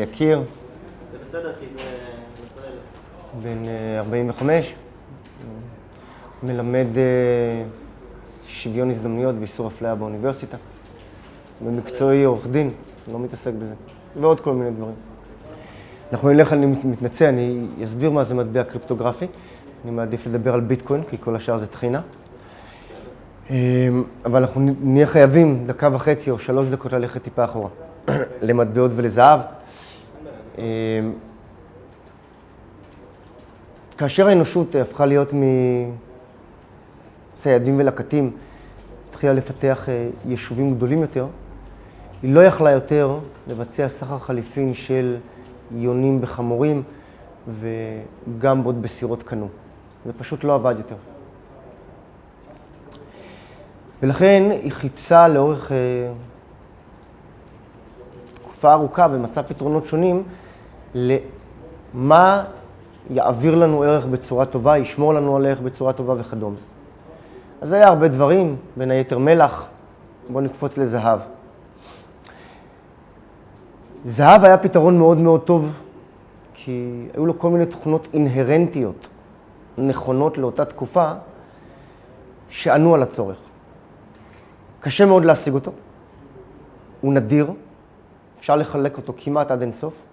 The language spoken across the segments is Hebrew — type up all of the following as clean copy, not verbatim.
יקיר. זה בסדר, כי זה כולל. בן 45, מלמד שוויון הזדמנויות ואיסור אפליה באוניברסיטה. במקצועי עורך דין, לא מתעסק בזה. ועוד כל מיני דברים. אני מתנצל, אני אסביר מה זה מטבע קריפטוגרפי. אני מעדיף לדבר על ביטקוין, כי כל השאר זה תחינה. אבל אנחנו נהיה חייבים 1.5 או 3 דקות ללכת טיפה אחורה. למטבעות ולזהב. כאשר האנושות הפכה להיות מציידים ולקטים, התחילה לפתח יישובים גדולים יותר, היא לא יכלה יותר לבצע סחר חליפין של יונים בחמורים וגמבות בסירות קנו. זה פשוט לא עבד יותר. ולכן היא חיפשה לאורך תקופה ארוכה ומצאה פתרונות שונים למה יעביר לנו ערך בצורה טובה, ישמור לנו על ערך בצורה טובה וכדומה. אז היה הרבה דברים, בין היתר מלח. בואו נקפוץ לזהב. זהב היה פתרון מאוד מאוד טוב, כי היו לו כל מיני תכונות אינהרנטיות, נכונות לאותה תקופה, שענו על הצורך. קשה מאוד להשיג אותו, הוא נדיר, אפשר לחלק אותו כמעט עד אינסוף,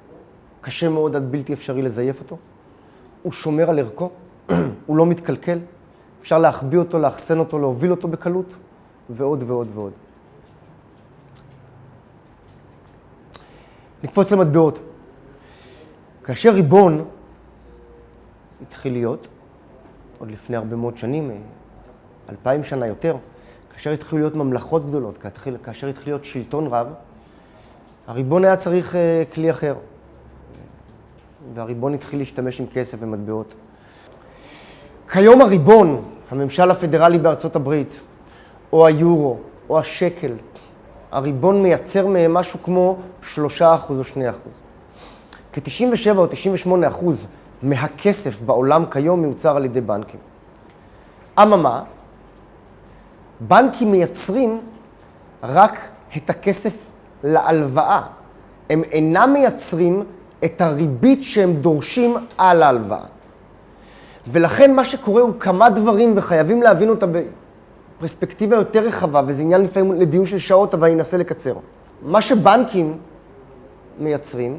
קשה מאוד עד בלתי אפשרי לזייף אותו, הוא שומר על ערכו, הוא לא מתקלקל, אפשר להחביא אותו, לאחסן אותו, להוביל אותו בקלות, ועוד ועוד ועוד. נקפוץ למטבעות. כאשר ריבון התחיל להיות, עוד לפני הרבה מאוד שנים, 2000 שנה יותר, כאשר התחילו להיות ממלכות גדולות, כאשר התחיל להיות שלטון רב, הריבון היה צריך כלי אחר. והריבון התחיל להשתמש עם כסף ומטבעות. כיום הריבון, הממשל הפדרלי בארצות הברית, או היורו, או השקל, הריבון מייצר מהם משהו כמו 3% או 2%. כ-97 או 98% מהכסף בעולם כיום מיוצר על ידי בנקים. אממה, בנקים מייצרים רק את הכסף להלוואה. הם אינם מייצרים את הריבית שהם דורשים על ההלוואה. ולכן מה שקורה הוא כמה דברים, וחייבים להבין אותה בפרספקטיבה יותר רחבה, וזה עניין לפעמים לדיון של שעות, אבל אני אנסה לקצר. מה שבנקים מייצרים,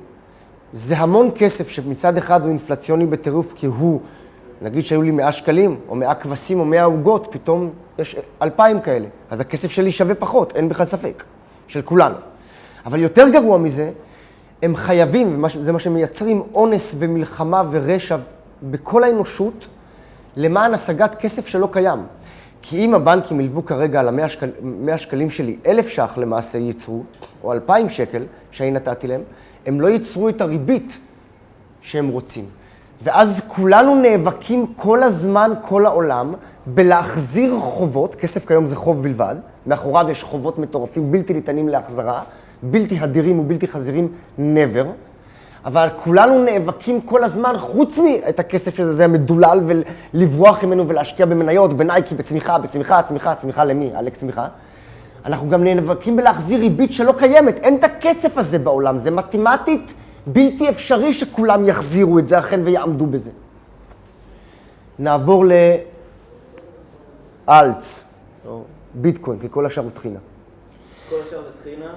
זה המון כסף שמצד אחד הוא אינפלציוני בטירוף, כי הוא, נגיד שהיו לי 100 שקלים, או 100 כבשים, או 100 עוגות, פתאום יש 2,000 כאלה. אז הכסף שלי שווה פחות, אין בכלל ספק, של כולנו. אבל יותר גרוע מזה, הם חייבים, וזה מה שמייצרים, אונס ומלחמה ורשע בכל האנושות, למען השגת כסף שלא קיים. כי אם הבנקים ילוו כרגע על ה-100 שקלים שלי 1,000 ש"ח למעשה ייצרו, או 2,000 שקל שאני נתתי להם, הם לא ייצרו את הריבית שהם רוצים. ואז כולנו נאבקים כל הזמן, כל העולם, בלהחזיר חובות, כסף כיום זה חוב בלבד, מאחוריו יש חובות מטורפים בלתי ניתנים להחזרה, בלתי הדירים ובלתי חזירים never, אבל כולנו נאבקים כל הזמן, חוץ את הכסף שזה, זה המדולל, ולברוח ממנו ולהשקיע במניות, בנייקי, בצמיחה, צמיחה למי? עלק צמיחה. אנחנו גם נאבקים בלהחזיר ריבית שלא קיימת, אין את הכסף הזה בעולם, זה מתמטית בלתי אפשרי שכולם יחזירו את זה אכן ויעמדו בזה. נעבור לאלץ, או ביטקוין, כי כל השאר הוא תחינה. כל השאר זה תחינה.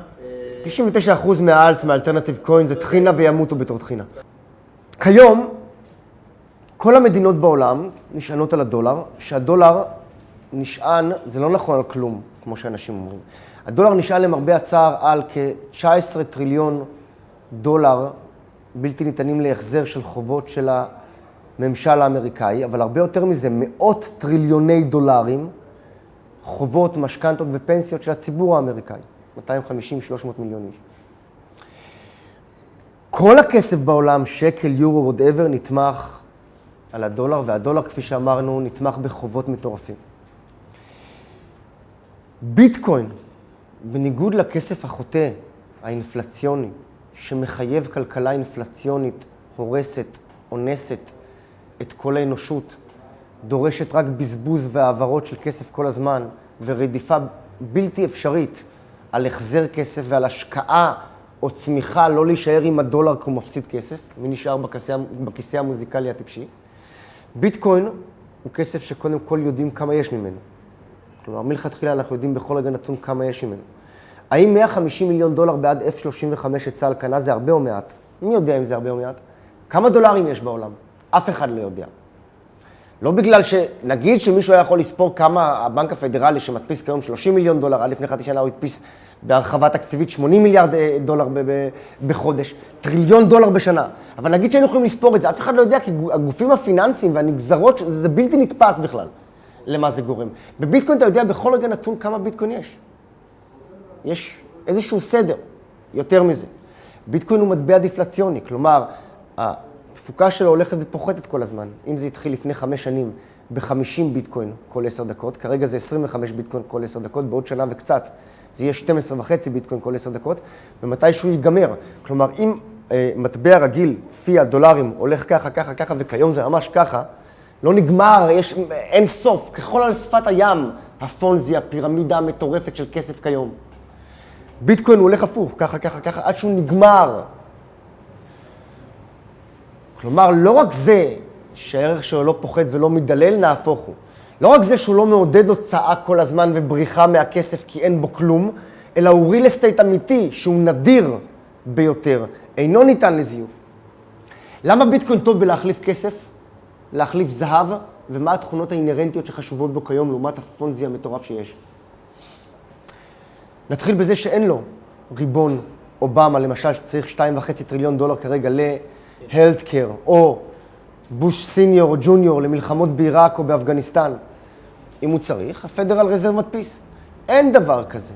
99% מהאלץ, מהאלטרנטיב קוין, זה תחינה וימותו בתור תחינה. כיום, כל המדינות בעולם נשענות על הדולר, שהדולר נשען, זה לא נכון על כלום, כמו שאנשים אומרים. הדולר נשען למרבה הצער על כ-19 טריליון דולר בלתי ניתנים להחזר של חובות של הממשל האמריקאי, אבל הרבה יותר מזה, מאות טריליוני דולרים, חובות, משכנתות ופנסיות של הציבור האמריקאי, 250-300 מיליון איש. כל הכסף בעולם, שקל, יורו, whatever, נתמך על הדולר, והדולר, כפי שאמרנו, נתמך בחובות מטורפים. ביטקוין, בניגוד לכסף החוטא, האינפלציוני, שמחייב כלכלה אינפלציונית, הורסת, אונסת את כל האנושות, דורשת רק בזבוז והעברות של כסף כל הזמן, ורדיפה בלתי אפשרית על החזר כסף ועל השקעה או צמיחה, לא להישאר עם הדולר כי הוא מפסיד כסף, מי נשאר בכיסא המוזיקלי הטיפשי. ביטקוין הוא כסף שקודם כל יודעים כמה יש ממנו. כלומר, מלכתחילה אנחנו יודעים בכל רגע נתון כמה יש ממנו. האם 150 מיליון דולר בעד F-35 שצה"ל קנה זה הרבה או מעט? מי יודע אם זה הרבה או מעט? כמה דולרים יש בעולם? אף אחד לא יודע. לא בגלל שנגיד שמישהו היה יכול לספור כמה הבנק הפדרלי שמדפיס כיום 30 מיליון דולר, עד לפני חצי שנה הוא הדפיס בהרחבה תקציבית 80 מיליארד דולר בחודש, טריליון דולר בשנה. אבל נגיד שהיינו יכולים לספור את זה, אף אחד לא יודע, כי הגופים הפיננסיים והנגזרות, זה בלתי נתפס בכלל למה זה גורם. בביטקוין אתה יודע בכל רגע נתון כמה ביטקוין יש. יש איזשהו סדר, יותר מזה. ביטקוין הוא מטבע דיפלציוני, כלומר, התפוקה שלו הולכת ופוחתת כל הזמן. אם זה התחיל לפני 5 שנים ב-50 ביטקוין כל 10 דקות, כרגע זה 25 ביטקוין כל 10 דקות, בעוד שנה וקצת זה יהיה 12.5 ביטקוין כל 10 דקות, ומתישהו ייגמר. כלומר, אם מטבע רגיל, פי הדולרים, הולך ככה, ככה, ככה, וכיום זה ממש ככה, לא נגמר, יש אין סוף, ככל על שפת הים, הפונזי, הפירמידה המטורפת של כסף כיום. ביטקוין הוא הולך הפוך, ככה, ככה, ככה, עד שהוא נגמר. כלומר, לא רק זה שהערך שלו לא פוחד ולא מדלל, נהפוך הוא. לא רק זה שהוא לא מעודד הוצאה כל הזמן ובריחה מהכסף כי אין בו כלום, אלא הוא ריל אסטייט אמיתי שהוא נדיר ביותר, אינו ניתן לזיוף. למה ביטקוין טוב בלהחליף כסף, להחליף זהב, ומה התכונות האינרנטיות שחשובות בו כיום לעומת הפונזי המטורף שיש? נתחיל בזה שאין לו ריבון אובמה, למשל, שצריך 2.5 טריליון דולר כרגע ל-healthcare, או בוש סיניור או ג'וניור למלחמות בעיראק או באפגניסטן. אם הוא צריך, הפדרל רזרב מדפיס. אין דבר כזה.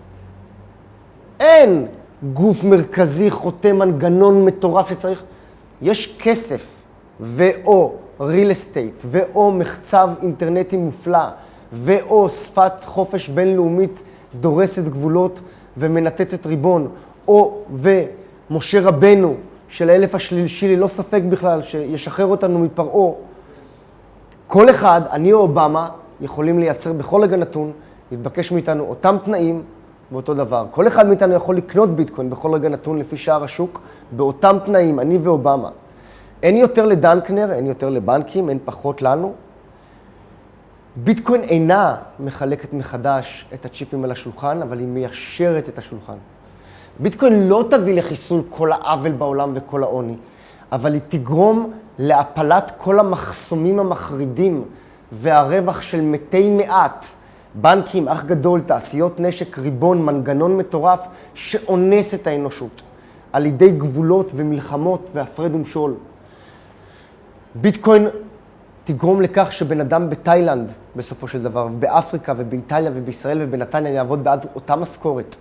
אין גוף מרכזי, חותם, מנגנון מטורף שצריך. יש כסף ואו ריל אסטייט ואו מחצב אינטרנטי מופלא ואו שפת חופש בינלאומית דורסת גבולות ומנתצת ריבון, או ומשה רבנו של האלף השלישי, ללא ספק בכלל, שישחרר אותנו מפרעה. כל אחד, אני או אובמה, יכולים לייצר בכל רגע נתון, להתבקש מאיתנו אותם תנאים באותו דבר. כל אחד מאיתנו יכול לקנות ביטקוין בכל רגע נתון לפי שער השוק, באותם תנאים, אני ואובמה. אין יותר לדנקנר, אין יותר לבנקים, אין פחות לנו. ביטקוין אינה מחלקת מחדש את הצ'יפים על השולחן, אבל היא מיישרת את השולחן. ביטקוין לא תביא לחיסול כל העוול בעולם וכל העוני, אבל היא תגרום להפלת כל המחסומים המחרידים והרווח של מתי מעט, בנקים, אח גדול, תעשיות נשק, ריבון, מנגנון מטורף שאונס את האנושות על ידי גבולות ומלחמות והפרד ומשול. ביטקוין תגרום לכך שבן אדם בתאילנד, בסופו של דבר, באפריקה ובאיטליה ובישראל ובנתניה יעבוד בעד אותה משכורת.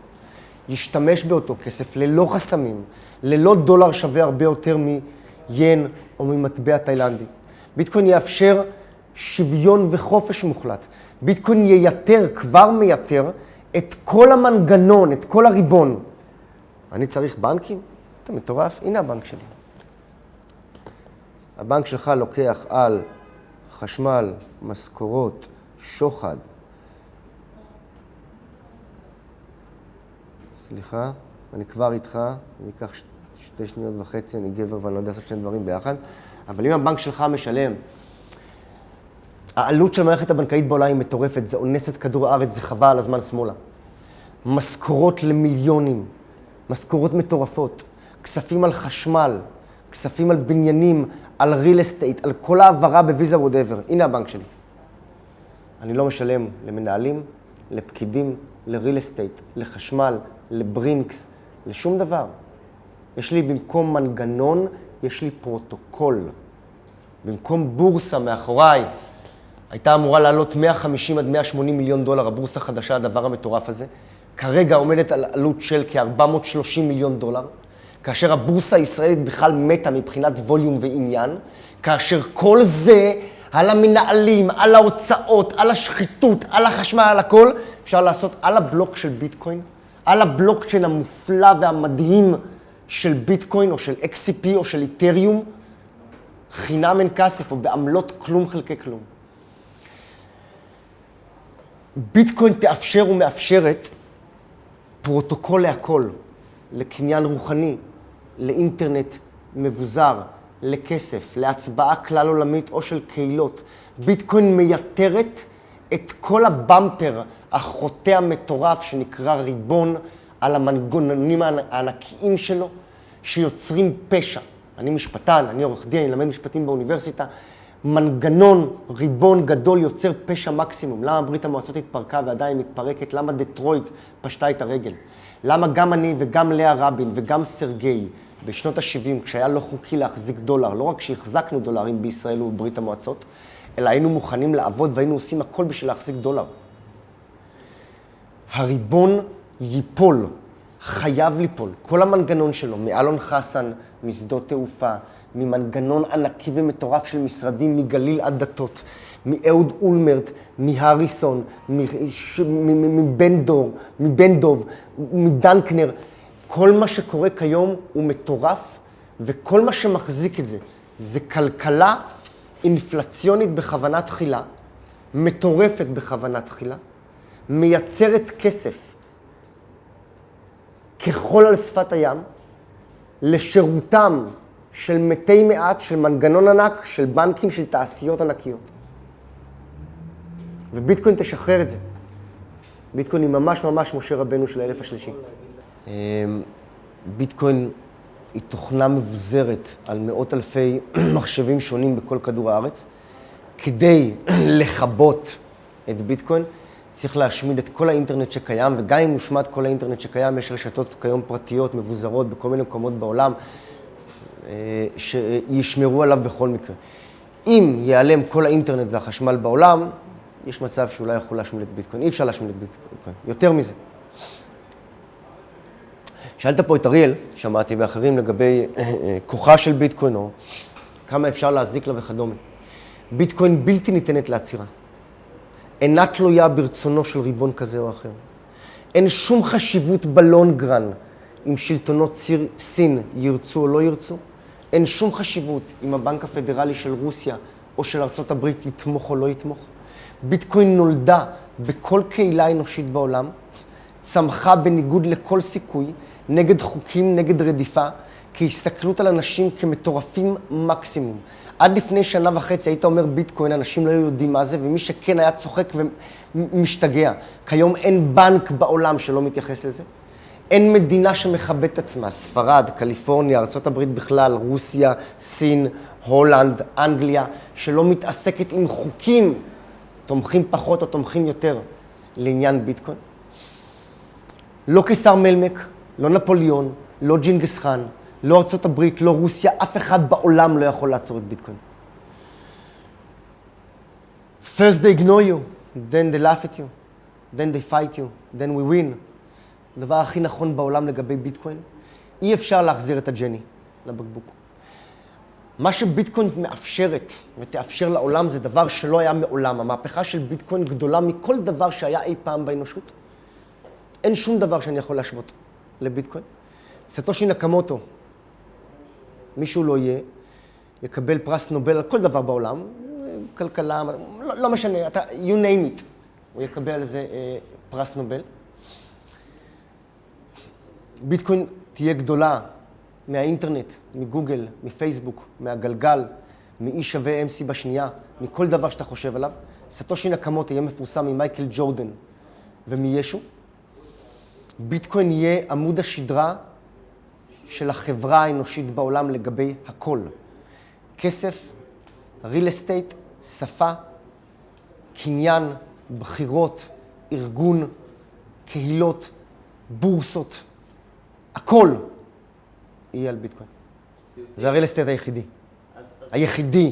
ישתמש באותו כסף ללא חסמים, ללא דולר שווה הרבה יותר מיין או ממטבע תאילנדי. ביטקוין יאפשר שוויון וחופש מוחלט. ביטקוין ייתר, כבר מייתר, את כל המנגנון, את כל הריבון. אני צריך בנקים? אתה מטורף? הנה הבנק שלי. הבנק שלך לוקח על חשמל, משכורות, שוחד. סליחה, אני כבר איתך, אני אקח 2.5 שניות, אני גבר ואני לא יודע לעשות 2 דברים ביחד, אבל אם הבנק שלך משלם, העלות של המערכת הבנקאית בעולם היא מטורפת, זה אונס את כדור הארץ, זה חבל על הזמן שמאלה. משכורות למיליונים, משכורות מטורפות, כספים על חשמל, כספים על בניינים, על ריל אסטייט, על כל העברה בוויזה whatever. הנה הבנק שלי. אני לא משלם למנהלים, לפקידים, לריל אסטייט, לחשמל, לברינקס, לשום דבר. יש לי במקום מנגנון, יש לי פרוטוקול. במקום בורסה מאחוריי, הייתה אמורה לעלות 150 עד 180 מיליון דולר, הבורסה החדשה, הדבר המטורף הזה. כרגע עומדת על עלות של כ-430 מיליון דולר, כאשר הבורסה הישראלית בכלל מתה מבחינת ווליום ועניין, כאשר כל זה על המנהלים, על ההוצאות, על השחיתות, על החשמל, על הכל, אפשר לעשות על הבלוק של ביטקוין, על הבלוקצ'יין המופלא והמדהים של ביטקוין או של XCP או של איתריום, חינם אין כסף או בעמלות כלום חלקי כלום. ביטקוין תאפשר ומאפשרת פרוטוקול להכל. לקניין רוחני, לאינטרנט מבוזר, לכסף, להצבעה כלל עולמית או של קהילות. ביטקוין מייתרת את כל הבמפר החוטא המטורף שנקרא ריבון על המנגנונים הענקיים שלו, שיוצרים פשע. אני משפטן, אני עורך דין, אני למד משפטים באוניברסיטה. מנגנון ריבון גדול יוצר פשע מקסימום. למה ברית המועצות התפרקה ועדיין מתפרקת? למה דטרויט פשטה את הרגל? למה גם אני וגם לאה רבין וגם סרגי בשנות ה-70, כשהיה לא חוקי להחזיק דולר, לא רק שהחזקנו דולרים בישראל ובברית המועצות, אלא היינו מוכנים לעבוד והיינו עושים הכל בשביל להחזיק דולר. הריבון ייפול, חייב ליפול. כל המנגנון שלו, מאלון חסן, משדות תעופה, ממנגנון ענקי ומטורף של משרדים מגליל עד דתות, מאהוד אולמרט, מהריסון, מבן דוב, מדנקנר. כל מה שקורה כיום הוא מטורף, וכל מה שמחזיק את זה, זה כלכלה אינפלציונית בכוונה תחילה, מטורפת בכוונה תחילה, מייצרת כסף כחול על שפת הים, לשירותם של מתי מעט, של מנגנון ענק, של בנקים, של תעשיות ענקיות. וביטקוין תשחרר את זה. ביטקוין היא ממש ממש משה רבנו של האלף השלישי. ביטקוין היא תוכנה מבוזרת על מאות אלפי מחשבים שונים בכל כדור הארץ. כדי לכבות את ביטקוין, צריך להשמיד את כל האינטרנט שקיים, וגם אם נושמד כל האינטרנט שקיים, יש רשתות כיום פרטיות מבוזרות בכל מיני מקומות בעולם, שישמרו עליו בכל מקרה. אם ייעלם כל האינטרנט והחשמל בעולם, יש מצב שאולי יכול להשמיד את ביטקוין. אי אפשר להשמיד את ביטקוין. יותר מזה. שאלת פה את אריאל, שמעתי ואחרים, לגבי כוחה של ביטקוין, או כמה אפשר להזיק לה וכדומה. ביטקוין בלתי ניתנת לעצירה. אינה תלויה ברצונו של ריבון כזה או אחר. אין שום חשיבות בלונגרן אם שלטונות סין ירצו או לא ירצו. אין שום חשיבות אם הבנק הפדרלי של רוסיה או של ארצות הברית יתמוך או לא יתמוך. ביטקוין נולדה בכל קהילה אנושית בעולם, צמחה בניגוד לכל סיכוי, נגד חוקים, נגד רדיפה, כהסתכלות על אנשים כמטורפים מקסימום. עד לפני שנה וחצי היית אומר ביטקוין, אנשים לא יודעים מה זה, ומי שכן היה צוחק ומשתגע. כיום אין בנק בעולם שלא מתייחס לזה. אין מדינה שמכבדת עצמה, ספרד, קליפורניה, ארצות הברית בכלל, רוסיה, סין, הולנד, אנגליה, שלא מתעסקת עם חוקים, תומכים פחות או תומכים יותר, לעניין ביטקוין. לא קיסר מלמק, לא נפוליאון, לא ג'ינגס חאן, לא ארצות הברית, לא רוסיה, אף אחד בעולם לא יכול לעצור את ביטקוין. First they ignore you, then they laugh at you, then they fight you, then we win. הדבר הכי נכון בעולם לגבי ביטקוין, אי אפשר להחזיר את הג'ני לבקבוק. מה שביטקוין מאפשרת ותאפשר לעולם זה דבר שלא היה מעולם. המהפכה של ביטקוין גדולה מכל דבר שהיה אי פעם באנושות. אין שום דבר שאני יכול להשוות לביטקוין. סטושי נקמוטו, מישהו לא יהיה, יקבל פרס נובל על כל דבר בעולם, כלכלה, לא משנה, אתה, you name it, הוא יקבל על זה פרס נובל. ביטקוין תהיה גדולה מהאינטרנט, מגוגל, מפייסבוק, מהגלגל, מאי שווה MC בשנייה, מכל דבר שאתה חושב עליו. סטושי נקמוטו יהיה מפורסם ממייקל ג'ורדן ומישו. ביטקוין יהיה עמוד השדרה של החברה האנושית בעולם לגבי הכל. כסף, real estate, שפה, קניין, בחירות, ארגון, קהילות, בורסות, הכל יהיה על ביטקוין. זה הריל אסטייט היחידי.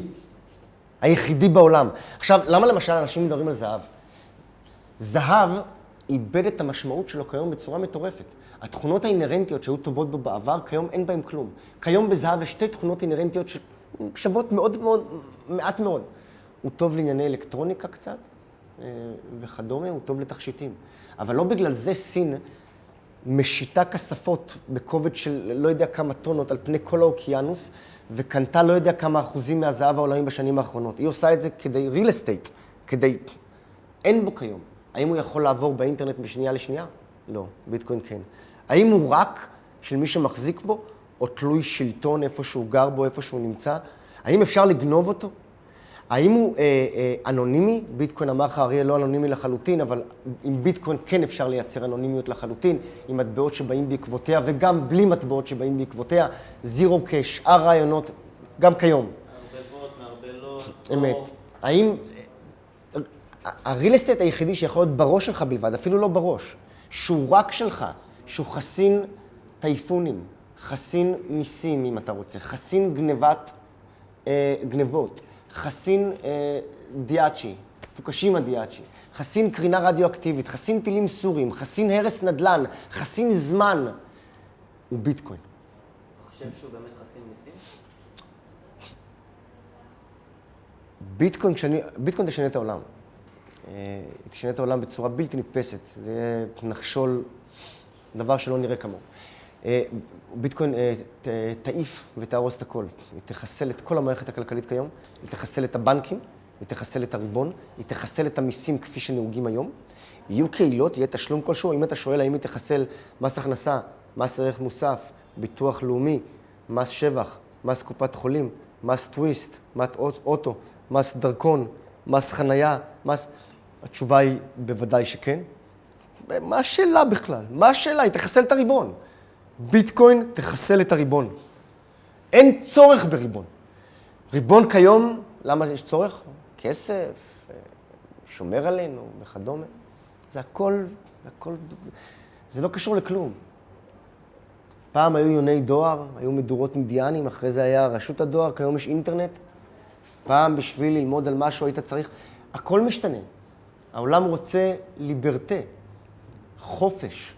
היחידי בעולם. עכשיו, למה למשל אנשים מדברים על זהב? זהב איבד את המשמעות שלו כיום בצורה מטורפת. התכונות האינרנטיות שהיו טובות בו בעבר, כיום אין בהן כלום. כיום בזהב יש שתי תכונות אינרנטיות ששוות מעט מאוד. הוא טוב לענייני אלקטרוניקה קצת, וכדומה, הוא טוב לתכשיטים. אבל לא בגלל זה סין משיתה כספות בכובד של לא יודע כמה טונות על פני כל האוקיינוס, וקנתה לא יודע כמה אחוזים מהזהב העולמי בשנים האחרונות. היא עושה את זה כדי real estate, כדי... אין בו כיום. האם הוא יכול לעבור באינטרנט משנייה לשנייה? לא, ביטקוין כן. האם הוא רק של מי שמחזיק בו, או תלוי שלטון איפה שהוא גר בו, איפה שהוא נמצא? האם אפשר לגנוב אותו? האם הוא אנונימי? ביטקוין אמר לך, אריה, לא אנונימי לחלוטין, אבל עם ביטקוין כן אפשר לייצר אנונימיות לחלוטין, עם מטבעות שבאים בעקבותיה, וגם בלי מטבעות שבאים בעקבותיה, זירו קאש, שאר רעיונות, גם כיום. מערבבות, מערבלות. אמת. האם הריל אסטייט היחידי שיכול להיות בראש שלך בלבד, אפילו לא בראש, שהוא רק שלך, שהוא חסין טייפונים, חסין מיסים אם אתה רוצה, חסין גנבות, חסין דיאצ'י, פוקשימה דיאצ'י, חסין קרינה רדיואקטיבית, חסין טילים סוריים, חסין הרס נדל"ן, חסין זמן, הוא ביטקוין. אתה חושב שהוא באמת חסין מיסים? ביטקוין תשנה את העולם. תשנה את העולם בצורה בלתי נתפסת. זה יהיה נחשול, דבר שלא נראה כמוהו. ביטקוין תעיף ותהרוס את הכל. היא תחסל את כל המערכת הכלכלית כיום, היא תחסל את הבנקים, היא תחסל את הריבון, היא תחסל את המיסים כפי שנהוגים היום. יהיו קהילות, יהיה תשלום כלשהו. אם אתה שואל האם היא תחסל מס הכנסה, מס ערך מוסף, ביטוח לאומי, מס שבח, מס קופת חולים, מס טוויסט, מס אוטו, מס דרכון, מס חנייה, מס... התשובה היא בוודאי שכן. מה השאלה בכלל? מה השאלה? היא תחסל את הריבון. ביטקוין תחסל את הריבון. אין צורך בריבון. ריבון כיום, למה יש צורך? כסף, שומר עלינו וכדומה. זה הכל, זה לא קשור לכלום. פעם היו יוני דואר, היו מדורות אינדיאנים, אחרי זה היה רשות הדואר, כיום יש אינטרנט. פעם בשביל ללמוד על משהו היית צריך, הכל משתנה. העולם רוצה ליברטה, חופש.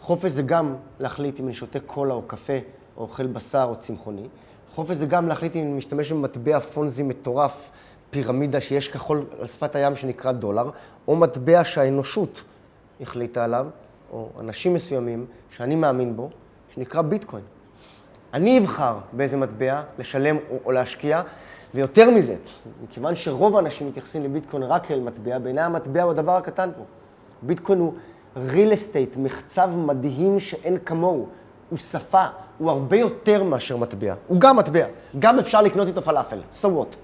חופש זה גם להחליט אם אני שותה קולה או קפה, או אוכל בשר או צמחוני. חופש זה גם להחליט אם אני משתמש במטבע פונזי מטורף, פירמידה שיש כחול על שפת הים שנקרא דולר, או מטבע שהאנושות החליטה עליו, או אנשים מסוימים שאני מאמין בו, שנקרא ביטקוין. אני אבחר באיזה מטבע לשלם או להשקיע, ויותר מזה, מכיוון שרוב האנשים מתייחסים לביטקוין רק כאל מטבע, בעיניי המטבע הוא הדבר הקטן פה. ביטקוין הוא ריל אסטייט, מחצב מדהים שאין כמוהו. הוא שפה, הוא הרבה יותר מאשר מטבע. הוא גם מטבע. גם אפשר לקנות איתו פלאפל. So what?